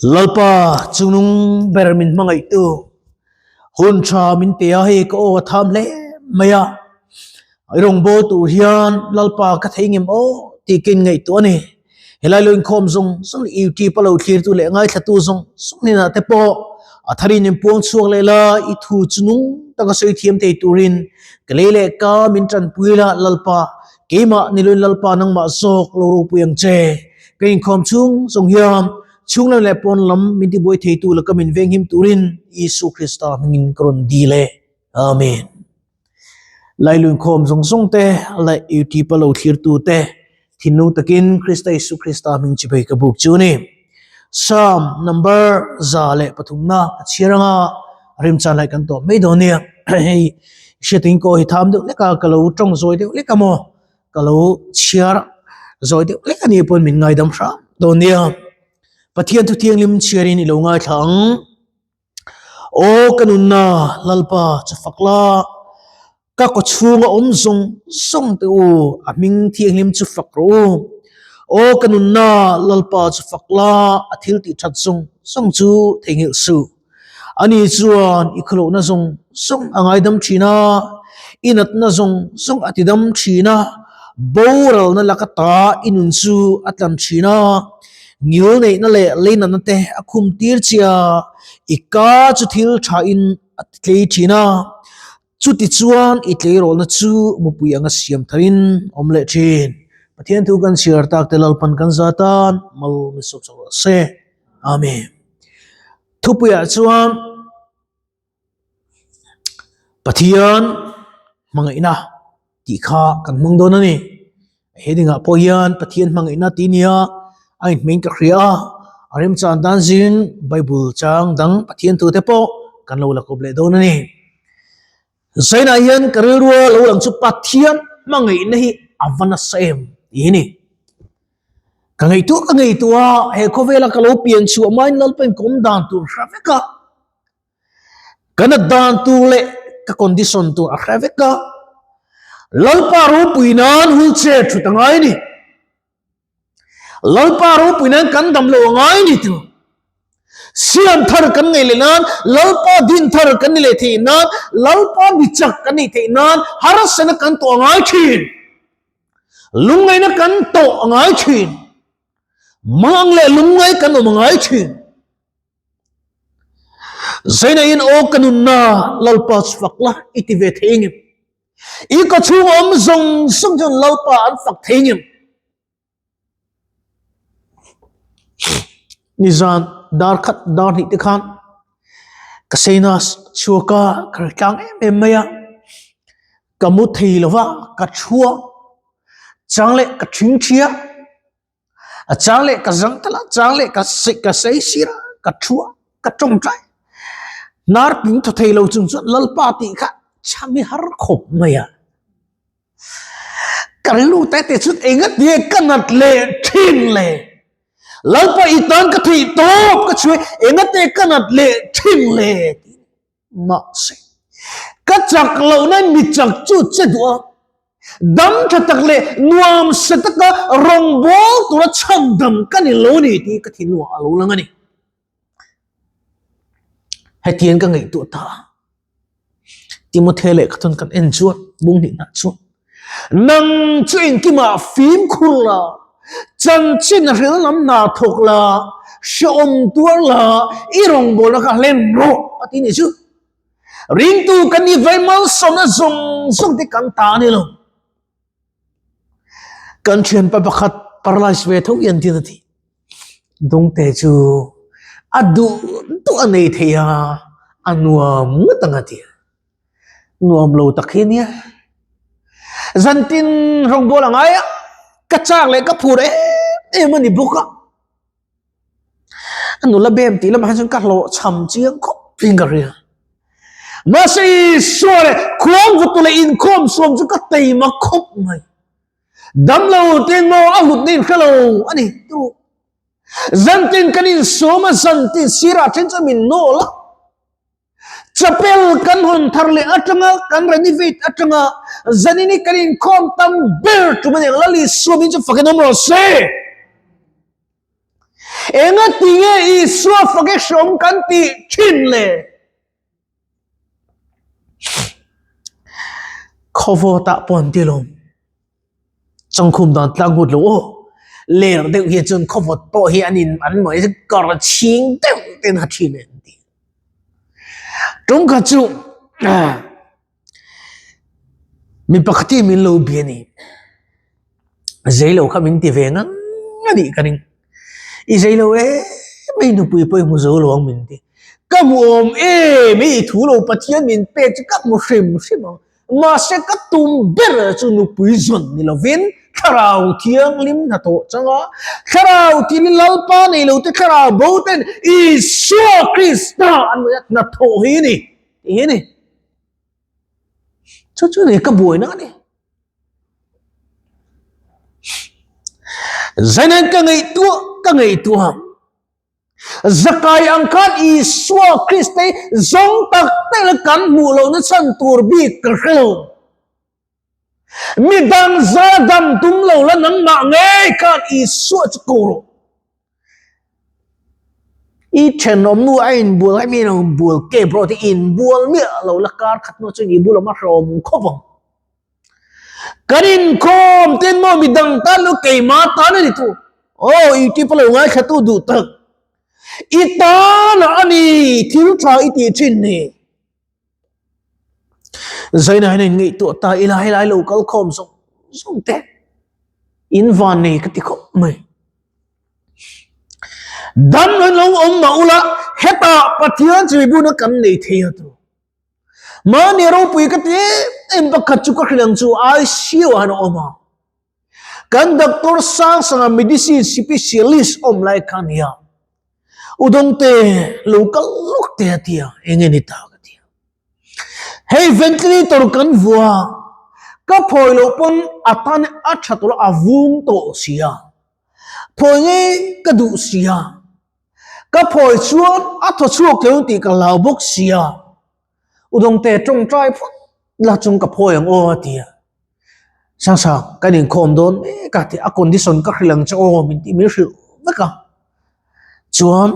Lalpa chunung bermin mangai tu hun cha min te hi ko tham le maya irong bo tu hian lalpa ka theingem o tikin ngai tu ani helai loin khom zong sung iuti palo thlir tu le ngai thatu zong sung ni na te po athari nim puang chuak le la I thu chunung taka soi thiam te turin kalele ka min tran puila lalpa keima niloi lalpa nang ma sok lo ro puyang che kein khom chung song hiam chung le pon lam min ti boy thei tu la kamin veng him turin Isu Krista mingin kron dile amen lai luin khom zong zong te lai uti palo thlir tu te thinu takin Krista Isu Krista ming chi bai ka buk chu ni Psalm number zale pathumna chiranga rim chan lai kan to me do ne hei sheting ko hi tham du le ka kalo tong zoi de le ka mo kalo chiar zoi de le ka ni pon min ngai dam sha do ne pathian tu thiang lim chiarin ilo ngai thang o kanunna lalpa chafakla ka ko chunga zong song te u aming thiang lim chu fakro o kanunna lalpa chafakla athil ti that song chu thengil su ani chuan ikhlo na zong song angai dam thina inat na zong song atidam thina boral na lakata inun chu atlam thina ngil nei na le leina na te akhum tir chia ika chu thil tha in atlei thina chu ti chuan I tlei rol na chu mupui anga siam tharin omle thin pathian tu kan siar tak te lalpan kan zatan mal misop chaw se amen thupuya chuan pathian mangaina ti kha kan mong don ani hedinga pohian pathian mangaina ti nia ai main ka khria arim chan dan zin bible chang dang pathian tu te po kan lo la koble don ani zaina hian karirua lo lang chu pathian mangai na hi avana sem ini kangai tu a he khovela ka lo pian chu main lal pen kom dan tu raveka kana dan tu le ka condition tu a raveka lalpa ru puinan hulche thutangai ni lalpa ru puinan kan dam lo ngai ni tu siam thar kan ngai le nan lalpa din thar kan ni le thi nan lalpa bichak kan ni the nan harasana kan to ngai thin lungai na kan to ngai thin mang le lungai kan o ngai thin zaina in o kanunna lalpa fakla itive thengim I ka chung om zong sung jon lalpa an fak thengim nizan dar khat dar ni te khan kaseina chuka khartang em maya kamu thei lova ka chua changle ka thing thia a changle ka zang tala changle ka sei sira ka chua ka trong trai nar ping tho thei lo chung chu lalpa ti kha chami har khop maya karilu te te chut engat ye kanat le thin le lalpa itan ka thi top ka chue engat te kanat le thin le ma se ka chak lo na mi chak chu che do dam thatak le nuam setaka rong bol tu ra cham dam kan lo ni ti ka thi nu alo lang ani hatien ka ngai tu ta Timothy le khaton kan en chuat bung ni na chuat nang chuin ki ma phim khurla chan chin ril lam na thok la shom tuar la irong bol ka len ro ati ni chu ring tu kan ni vai mal som na zong zong ti kan ta ni lo kan chen pa pakhat paralyze ve thok yan ti na thi dong te chu adu tu anei theya anuam ngatanga ti nuam lo takhenia zantin rong bola ngaya kachak le ka phure e mani buka anu la bem ti la ma han ka lo cham chiang khop fingaria masai sore khom vutule in khom som chu ka tei ma khop mai dam lo ten mo a hut nin khalo ani tu zantin kanin soma zantin sira chen chamin no la chapel kan hon tharle atanga kan renovate atanga zanini kanin khom tam ber tu mane lali somin chu fakenom ro se enga tinge isua fage som kan ti chin le khovo ta pon ti lom trong khum dan tlang hut lo ler de hi chun khowot to hi anin an moi kar ching te ten ha thin en ti tung kha chu min pakhati min lo biani zailo khamin ti venga ngani kaning i zailo mai nu pui pui mu zo lo min ti kam om mi thu lo pathian min pe chu kap mu shim ma se ka tum ber chu nu pui zon ni lo vin kharau thiang lim na to changa kharau ti ni lalpa nei lo te kharau bo ten i so krista an na tho hi ni chu ne ka boi na ni zainen ka ngai tu ham zakai angkat iswa kriste zong tak tel kan mu lo na san tur bi krelo midang zadam tum lo la nang ma ngai kan iswa chkoro i chenom nu ain bul ai mi no bul ke protein bul mi lo la kar khat no chu ni bul ma rom khopong karin kom ten mo midang tan lo ke ma tan ni tu i ti palo ngai khatu du tak ita na ani thil tha iti chin ni zaina nei ngi to ta ilai lo kal khom song te in van nei ka ti kho mai dan lo om ma ula heta pathian chi bu na kan nei the tu ma ne ro pui ka te em ba khat chu ka khlang chu ai siu an oma kan doctor sang medicine specialist om lai kan ya udong te local lok te tia engeni ta ka tia hey ventilator kan vua ka phoi lo pon atan achatul avung to sia phoi nge ka du sia ka phoi chuan atho chuak le ti ka lau bok sia udong te trong trai phut la chung ka phoi ang o tia sang ka ning khom don ka ti a condition ka khlang cha o min ti mi hru ka chuan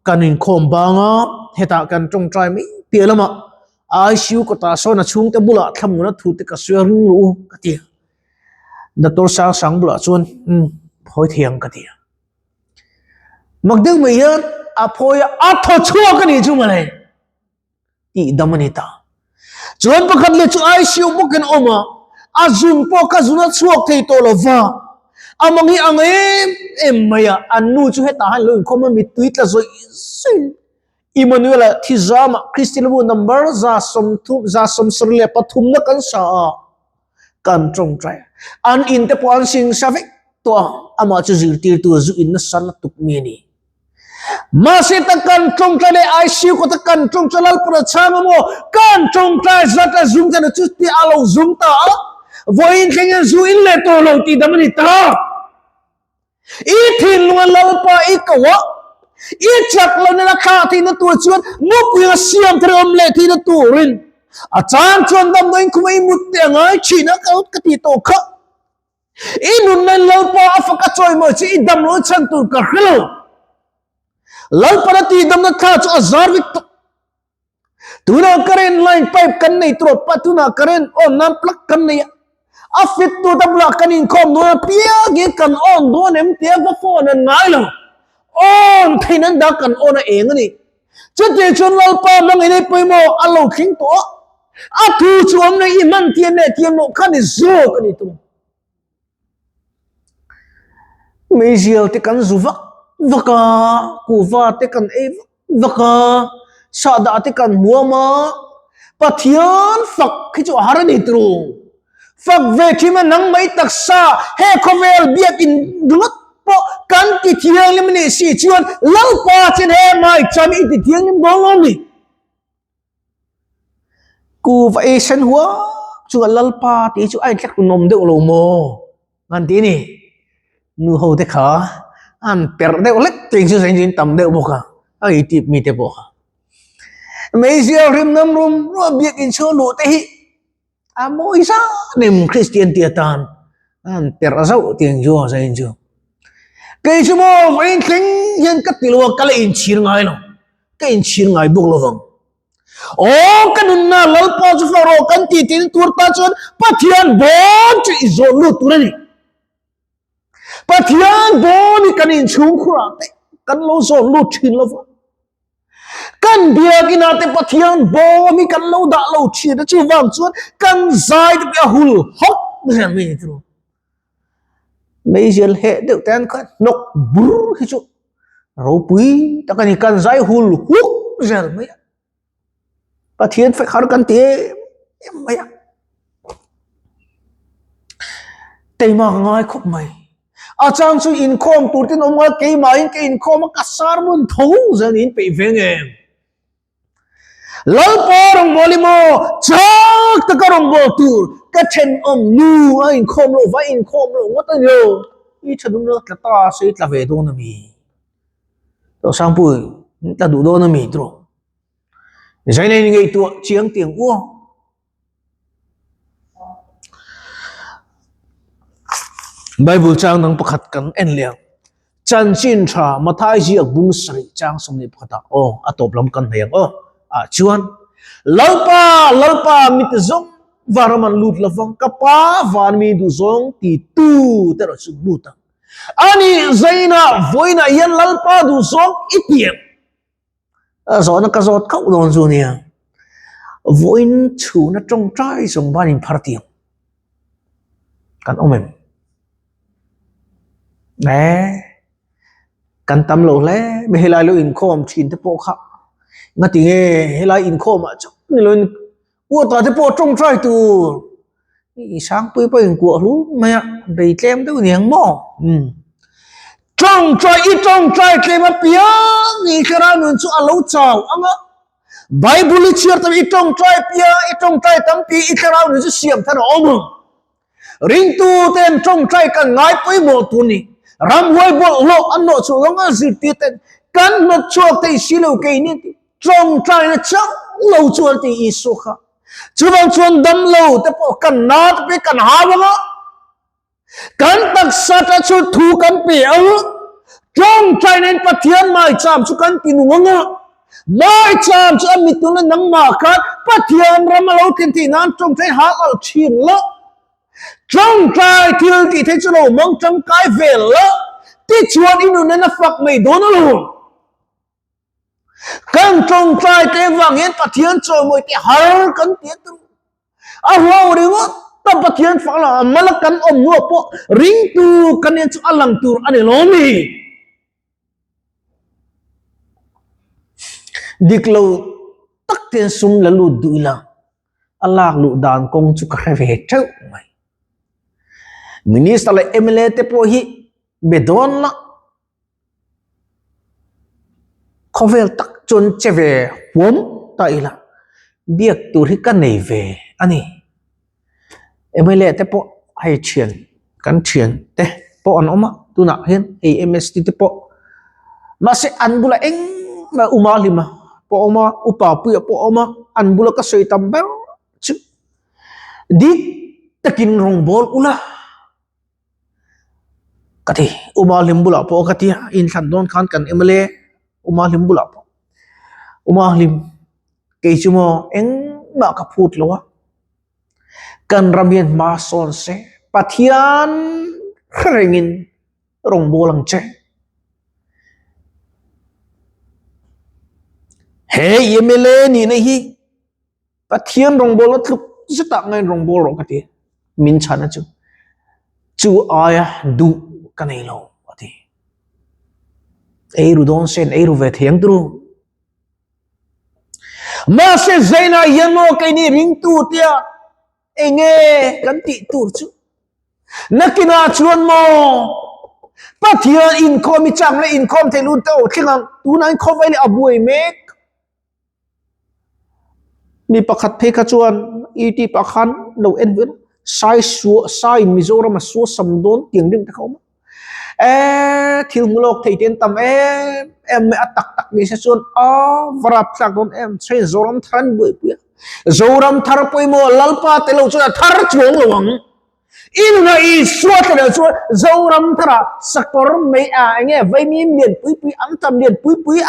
kanin khom banga heta kan trong trai mi pialama ICU ko ta so na chung te bula thamu na thu te ka swer ru ka ti doctor sang bula chuan phoi thiang ka ti magdeng mai yan a phoi a tho chua ka ni chu male ti damani ta chuan pakhat le chu ICU buken oma azun po ka zuna chuak thei to lova amangi em maya anu chu heta han lo khoma mi tweet la zo Emmanuel thizama Christian number za som srle pathum na kan sa kan trong trai an in te pon sing savek to ama chu zir tir tu zu in na san tuk mi ni ma se ta kan trong trai ICU ko ta kan trong chalal pura chama mo kan trong trai zata zum ta chu ti alo zum ta voin kenya zu in le to lo ti damani ta i thin lal pa ikawa i chak lo na kha thi na tu chuan mu puya siam throm le thi na tu rin a chan chuan dam noin khumai mut te ngai china ka ut ka ti to kha i nun na lo pa afaka choi mo chi i dam lo chan tu ka khlo lo pa ti dam na kha chu azar vik tu na karen line pipe kan nei tro pa tu na karen on nam plak kan nei afit tu tabla kanin khom no pia ge kan on do nem te ba phone an ngai lo on thainan da kan on a eng ani chute chun lal pa mang nei poi mo alo khing to a thu chuam nei iman tian ne tiam no khan ni zo kan ni tu mezial te kan zuwa vaka kuwa te kan e vaka sada te kan muama pathian fak khi chu harani tru fak ve khima nang mai taksa he khovel biak in dungat po kan ti thiang lim ni si chuan lau pa chen he mai cham i ti thiang lim bong ni ku va e san huwa chu lal pa ti chu ai thak nom de lo mo ngan ti ni nu ho te kha an per de olek ting chu sen jin tam de boka ai ti mi te boka mai sia rim nam rum ro biak in chu lu te hi amo isa nem Christian tiatan an per azau tiang jo sa injo cái chú mô vậy tính hiện cắt tỷ lùa cái là in chi ngay nó cái in chi ngay buộc lo vâng ô cái nụ na lal po chú pharo cái tỷ tỷ tuột ta chọn bắt thian bốn chỉ dồn lụt tụi này bắt thian bốn thì cái in chung khura cái lâu dồn lụt chín lo vâng kan bia kina te pathian bo mi kan lo da lo chi da chu wang chuan kan zai de bia hul hok zen mi tu mei jel he de tan khan nok bur hi chu ro pui ta kan zai hul huk zen mi pathian phải khar kan te em mai te ma ngai khop mai a chang chu in khom tur tin om ke mai ke in khom ka sar mun thou zen in pe veng em lal porong bolimo chak ta karong bo tur ka chen nu a in khom lo va in khom lo ngota yo I thadum lo ta ta se tla ve do na mi to sang pu ta du do na mi tro zai nei ngai tu chiang tiang u Bible chang nang pakhat kan en liang chan chin tha mathai ji ak bung sari chang som ni phata o atop lam kan hayang o chuan lalpa mit zong varaman lut lavang kapa van mi du zong ti tu tero chu buta ani zaina voina yan lalpa du zong ipiem zona ka zot khau don zu nia voin chu na trong trai zong ban in phartiam kan omem nè kan tam lo le me helai lo in khom chin te po kha ngati nge helai in khom a chok ni lo u ta te po trong trai tu ni sang pui pa in ku lu me bei tlem tu niang mo trong trai tlem a pia ni khara nun chu a lo chau anga Bible chiar tam i trong trai pia i trong trai tam pi i khara nun chu siam than om ring tu ten trong trai kan ngai pui mo tu ni ram hoi bo lo an no chu long a zir ti ten kan no chuak te silo ke ni trong trai na chang lo chuan ti isu kha chu bang chuan dam lo te po kan na te pe kan ha ba kan tak sa ta chu thu kan pe a trong trai nen pathian mai cham chu kan pi nu nga mai cham chu mi tu na nang ma khat pathian ram lo tin ti nan trong trai ha al chin lo trong trai thiêu thì thấy cho nó mong trong cái về lỡ tí chuột inu nên nó phật mày đốn nó luôn càng trong trai cái vàng yên phát thiên trời mày cái hở cấn tiếng tu hoa đi ngó tập phát thiên phật là mà là cấn nuột po ring tu cấn yên cho alang tu anh nó mi dik lâu tắc tiền sum là lụt đuôi là Allah lụt đàn công chú cái về trâu mày Minister le MLA te po hi bedon la khovel tak chon cheve hom ta ila biak tur hi kan nei ve ani MLA te po hai chian kan chian te po an oma tu na hen AMST te po ma se an bula eng ma uma lima po oma upa pu po oma an bula ka soi tam ba chu di takin rong bol ula kati umalim bula po kati in sandon khan kan emle umalim bula po umalim ke chumo eng ma ka phut lo kan ramian ma son se pathian khrengin rong bolang che he emle ni nei hi pathian rong bol thuk zata ngai rong bol ro kati min chana chu aya du kanai lo ati eiru don sen eiru ve thiang tru ma se zaina yano kai ni ring tu tia enge kan ti tur chu nakina chuan mo pathian in khom mi chang le in khom thelun to thingang tu nai khowai le abuai mek mi pakhat the kha chuan iti pakhan lo en vin sai mizoram ma su samdon tiang ding ta khom thil mulok thei ten tam em me atak tak ni se chuan varap sak don em sei zoram than bui pu zoram thar poi mo lalpa te lo chu thar chuang lawang inu na I suat na suat zoram thara sakor me a nge vai mi liền pui pui am tam liền pui pui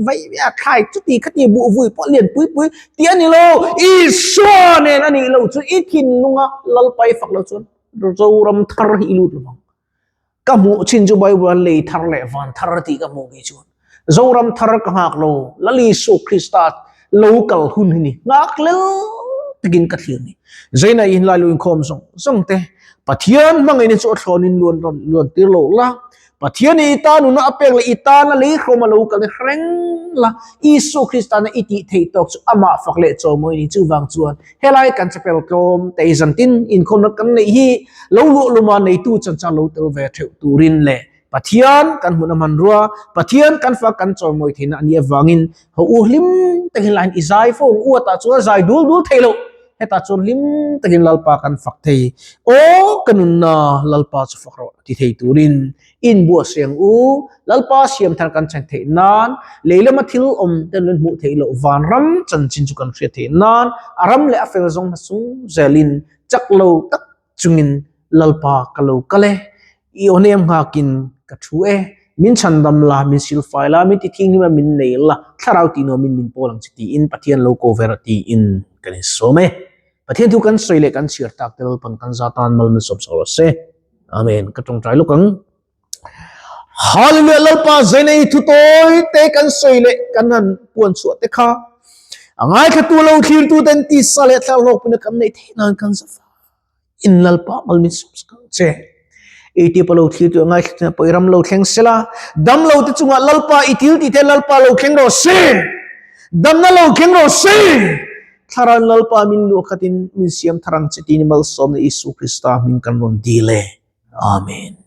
vai khai chuti khati bu vui po liền pui pui tian ni lo I suat ne na ni lo chu I thin lunga lal pai fak lo chun zoram thar hi lu lu ka mu chin ju bai wan le thar le van thar ti ka mu gi chun zoram thar ka hak lo lali su Christa local hun ni ngak le tigin ka thiam ni zaina in la lu in khom song te pathian mangai ni chu thlonin luan tir lo la pathian ni ta nu na apek le ita na le khoma lo ka le hreng la Isu Christa na iti thei tok chu ama fak le cho moi ni chu wang chuan helai kan chapel tom te zantin in khom na kan nei hi lo lu luma nei tu chan cha lo tel ve theu turin le pathian kan huna man ruwa pathian kan fa kan cho moi thina ania wangin ho u hlim te line izai fo u ta chu zai dul dul thelo heta chon lim takin lalpa kan fak thei o kanun na lalpa chu fakro ti thei turin in bu siang u lalpa siam thar kan chang thei nan leila mathil om ten mu thei lo van ram chan chin chu kan thei nan aram le afel zong sung zelin chak lo tak chungin lalpa kalo kale I onem hakin ka thu min chandam la min sil faila mi ti thing ma min nei la tharau ti no min polang chi ti in pathian lo ko verati in kan some pathian tu kan soile kan shir tak tel pan kan zatan mal min sob so se amen ka tong trai lokang hallelujah lalpa zainai thu toy te kan soile kan han puan chu te kha angai kha tu lo thir tu ten ti sale thal lok pina kan nei thenan kan zafa in lalpa mal min sob che iti palo thir tu angai khna poiram lo thleng sela dam lo te chunga lalpa itil ti the lalpa lo khleng ro se dam na lo khleng ro se tharan lalpa min lu khatin min siam tharang chiti ni mal som Isu Christa min kan ron dile amen